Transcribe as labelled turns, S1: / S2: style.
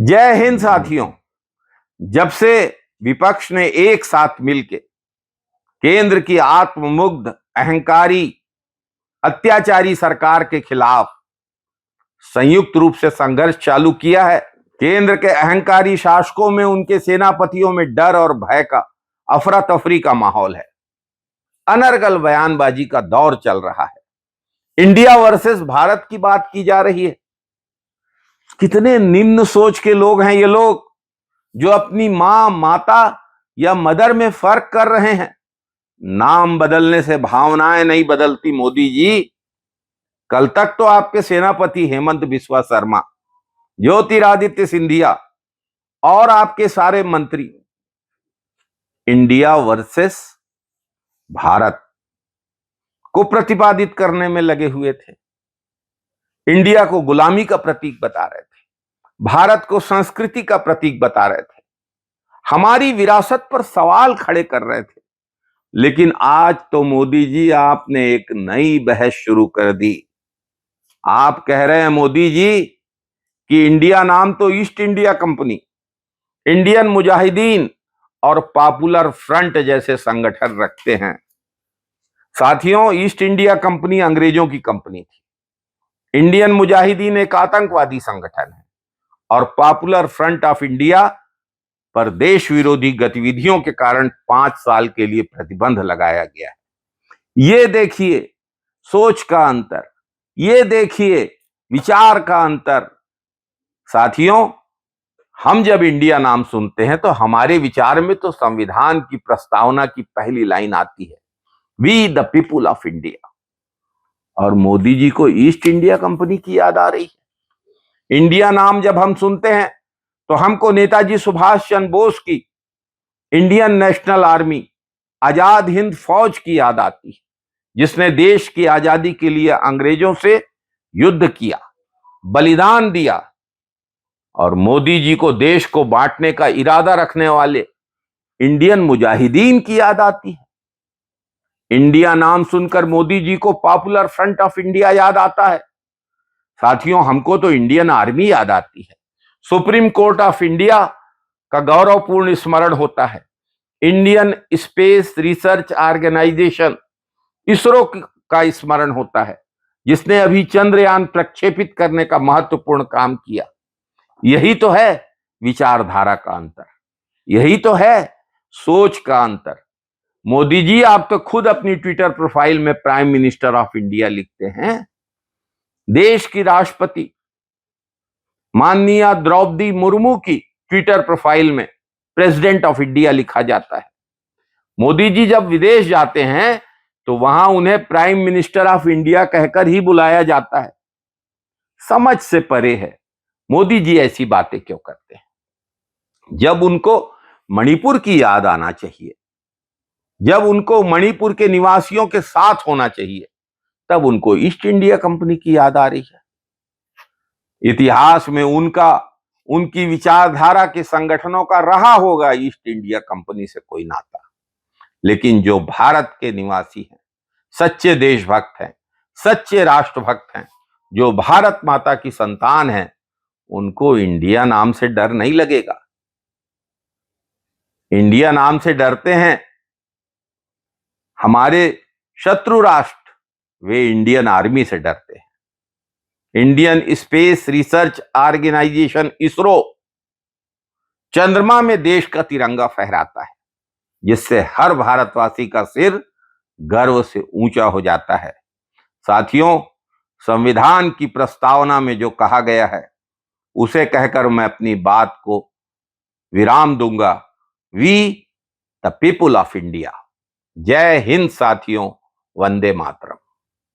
S1: जय हिंद साथियों। जब से विपक्ष ने एक साथ मिलकर केंद्र की आत्ममुग्ध, अहंकारी, अत्याचारी सरकार के खिलाफ संयुक्त रूप से संघर्ष चालू किया है, केंद्र के अहंकारी शासकों में, उनके सेनापतियों में डर और भय का, अफरा तफरी का माहौल है। अनर्गल बयानबाजी का दौर चल रहा है। इंडिया वर्सेस भारत की बात की जा रही है। कितने निम्न सोच के लोग हैं ये लोग, जो अपनी मां, माता या मदर में फर्क कर रहे हैं। नाम बदलने से भावनाएं नहीं बदलती मोदी जी। कल तक तो आपके सेनापति हेमंत बिस्वा शर्मा, ज्योतिरादित्य सिंधिया और आपके सारे मंत्री इंडिया वर्सेस भारत को प्रतिपादित करने में लगे हुए थे। इंडिया को गुलामी का प्रतीक बता रहे थे, भारत को संस्कृति का प्रतीक बता रहे थे, हमारी विरासत पर सवाल खड़े कर रहे थे। लेकिन आज तो मोदी जी आपने एक नई बहस शुरू कर दी। आप कह रहे हैं मोदी जी कि इंडिया नाम तो east India company, Indian Mujahideen और पॉपुलर फ्रंट जैसे संगठन रखते हैं। साथियों, ईस्ट इंडिया कंपनी अंग्रेजों की कंपनी थी, इंडियन मुजाहिदीन एक आतंकवादी संगठन है और पॉपुलर फ्रंट ऑफ इंडिया पर देश विरोधी गतिविधियों के कारण 5 साल के लिए प्रतिबंध लगाया गया है। ये देखिए सोच का अंतर, ये देखिए विचार का अंतर। साथियों, हम जब इंडिया नाम सुनते हैं तो हमारे विचार में तो संविधान की प्रस्तावना की पहली लाइन आती है, we the people of India. और मोदी जी को ईस्ट इंडिया कंपनी की याद आ रही है। इंडिया नाम जब हम सुनते हैं तो हमको नेताजी सुभाष चंद्र बोस की Indian national army, Azad Hind फौज की याद आती है, जिसने देश की आजादी के लिए अंग्रेजों से युद्ध किया, बलिदान दिया। और मोदी जी को देश को बांटने का इरादा रखने वाले इंडियन मुजाहिदीन की याद आती है। इंडिया नाम सुनकर मोदी जी को पॉपुलर फ्रंट ऑफ इंडिया याद आता है। साथियों, हमको तो इंडियन आर्मी याद आती है। सुप्रीम कोर्ट ऑफ इंडिया का गौरवपूर्ण स्मरण होता है। Indian Space Research Organisation, ISRO का स्मरण होता है, जिसने अभी चंद्रयान प्रक्षेपित करने का महत्वपूर्ण काम किया। यही तो है विचारधारा का अंतर, यही तो है सोच का अंतर। मोदी जी, आप तो खुद अपनी ट्विटर प्रोफाइल में प्राइम मिनिस्टर ऑफ इंडिया लिखते हैं। देश की राष्ट्रपति माननीय द्रौपदी मुर्मू की ट्विटर प्रोफाइल में प्रेसिडेंट ऑफ इंडिया लिखा जाता है। मोदी जी जब विदेश जाते हैं तो वहां उन्हें प्राइम मिनिस्टर ऑफ इंडिया कहकर ही बुलाया जाता है। समझ से परे है। मोदी जी ऐसी बातें क्यों करते हैं? जब उनको मणिपुर की याद आना चाहिए, जब उनको मणिपुर के निवासियों के साथ होना चाहिए, तब उनको ईस्ट इंडिया कंपनी की याद आ रही है। इतिहास में उनकी विचारधारा के संगठनों का रहा होगा ईस्ट इंडिया कंपनी से कोई नाता। लेकिन जो भारत के निवासी हैं, सच्चे देशभक्त हैं, सच्चे राष्ट्रभक्त हैं, जो भारत माता की संतान हैं, उनको इंडिया नाम से डर नहीं लगेगा। इंडिया नाम से डरते हैं हमारे शत्रु राष्ट्र, वे इंडियन आर्मी से डरते हैं। Indian Space Research Organisation ISRO चंद्रमा में देश का तिरंगा फहराता है, जिससे हर भारतवासी का सिर गर्व से ऊंचा हो जाता है। साथियों, संविधान की प्रस्तावना में जो कहा गया है, उसे कहकर मैं अपनी बात को विराम दूंगा। We the people of India. जय हिंद साथियों, वंदे मातरम।